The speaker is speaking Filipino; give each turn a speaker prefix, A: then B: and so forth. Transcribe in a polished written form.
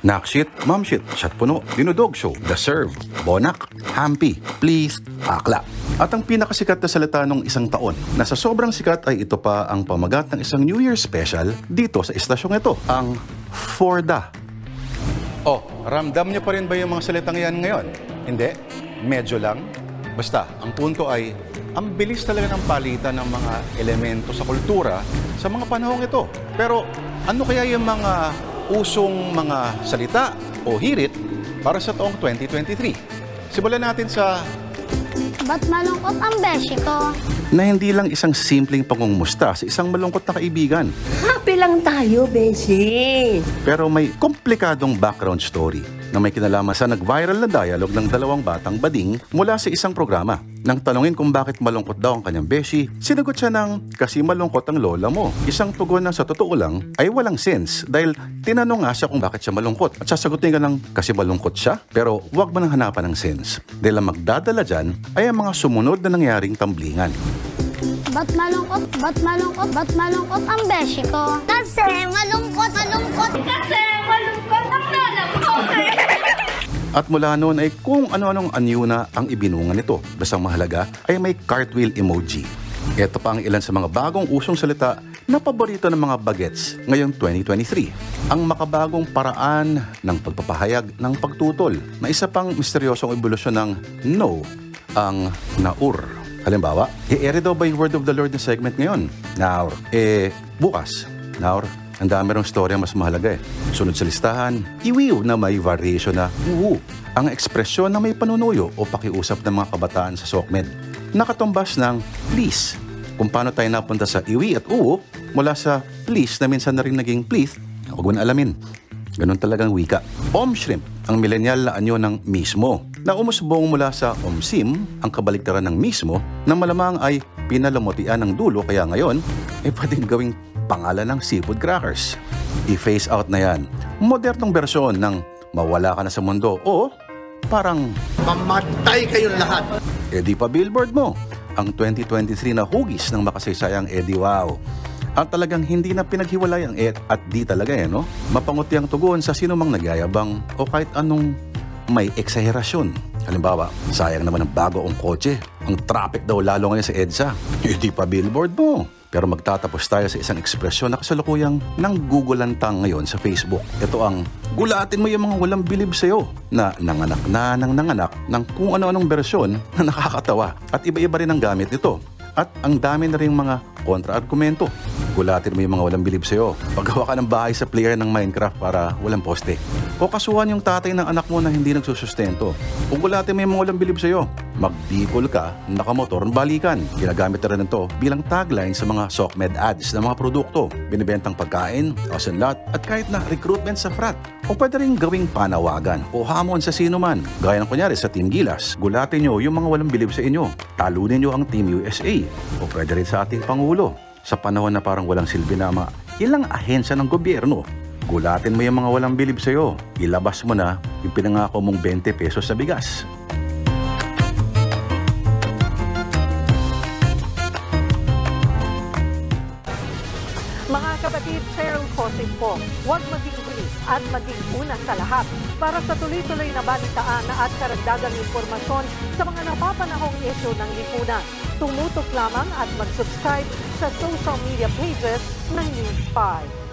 A: Nakshit, Mamshit, Shatpuno, Dinudog Show, The Serve, Bonak, Hampi, Please, Akla. At ang pinakasikat na salita nung isang taon na sa sobrang sikat ay ito pa ang pamagat ng isang New Year special dito sa istasyong ito, ang Forda. Oh, ramdam niyo pa rin ba yung mga salitang yan ngayon? Hindi? Medyo lang? Basta, ang punto ay ang bilis talaga ng palitan ng mga elemento sa kultura sa mga panahong ito. Pero ano kaya yung mga usong mga salita o hirit para sa taong 2023? Simulan natin sa
B: Ba't malungkot ang beshi ko?
A: na hindi lang isang simpleng pangungumusta sa isang malungkot na kaibigan.
C: Happy lang tayo, beshi.
A: Pero may komplikadong background story na may kinalaman sa nag-viral na dialogue ng dalawang batang bading mula sa isang programa. Nang tanungin kung bakit malungkot daw ang kanyang beshi, sinagot siya ng, kasi malungkot ang lola mo. Isang tugon na sa totoo lang ay walang sense dahil tinanong nga siya kung bakit siya malungkot. At sasagutin ka ng, kasi malungkot siya, pero huwag mo nang hanapan ng sense. Dahil ang magdadala dyan ay ang mga sumunod na nangyaring tamblingan.
B: Ba't malungkot? Ba't malungkot? Ba't malungkot ang beshi ko? Kasi malungkot, malungkot. Kasi malungkot ang lola ko.
A: At mula noon ay kung ano-anong anyo na ang ibinungan nito. Basta mahalaga ay may cartwheel emoji. Ito pa ang ilan sa mga bagong usong salita na paborito ng mga bagets ngayong 2023. Ang makabagong paraan ng pagpapahayag ng pagtutol na isa pang misteryosong ebolusyon ng no, ang naur. Halimbawa, i-ere daw ba yung Word of the Lord na segment ngayon? Naur. Bukas. Naur. Ang dami rong storya mas mahalaga eh. Sunod sa listahan, iwiw na may variation na uwu. Ang ekspresyon na may panunuyo o pakiusap ng mga kabataan sa SOCMED. Nakatumbas ng please. Kung paano tayo napunta sa iwi at uwu, mula sa please na minsan na rin naging please, huwag mo na alamin. Ganun talagang wika. Om-shrimp, ang millennial na anyo ng mismo, na umusbong mula sa omsim, ang kabaliktaran ng mismo, na malamang ay pinalamutian ng dulo kaya ngayon, ay pwedeng gawing pangalan ng seafood crackers. I-phase out na yan. Modernong bersyon ng mawala ka na sa mundo o parang
D: mamatay kayong lahat.
A: Di pa billboard mo. Ang 2023 na hugis ng makasaysayang Eddie Wow. At talagang hindi na pinaghiwalay ang at di talaga no? Mapanguti ang tugon sa sino mang nagyayabang o kahit anong may eksaherasyon. Halimbawa, sayang naman ang bago ang kotse. Ang traffic daw lalo ngayon sa EDSA. Di pa billboard mo. Pero magtatapos tayo sa isang ekspresyon na kasalukuyang nanggugulantang ngayon sa Facebook. Ito ang gulatin mo yung mga walang bilib sa'yo na nanganak na ng nanganak ng kung ano-anong bersyon na nakakatawa. At iba-iba rin ang gamit nito. At ang dami na rin mga kontra-argumento. Gulatin mo yung mga walang bilib sa'yo. Paggawa ka ng bahay sa player ng Minecraft para walang poste. O kasuhan yung tatay ng anak mo na hindi nagsusustento. O gulatin mo yung mga walang bilib sa'yo. Magbikol ka, nakamotor, balikan. Ginagamit na rin ito bilang tagline sa mga SOCMED ads ng mga produkto. Binibentang pagkain, house and lot, at kahit na recruitment sa frat. O pwede rin gawing panawagan o hamon sa sino man. Gaya ng kunyari sa Team Gilas, gulatin nyo yung mga walang bilib sa inyo. Talunin nyo ang Team USA. O pwede rin sa ating Pangulo. Sa panahon na parang walang silbi na ilang ahensya ng gobyerno, gulatin mo yung mga walang bilib sa'yo. Ilabas mo na yung pinangako mong 20 pesos sa bigas.
E: Mga kapatid, Cheryl Cosing po, huwag maging huli at maging una sa lahat para sa tuloy-tuloy na balitaan at karagdagang impormasyon sa mga napapanahong issue ng lipunan. Tumutok lamang at mag-subscribe sa social media pages ng News 5.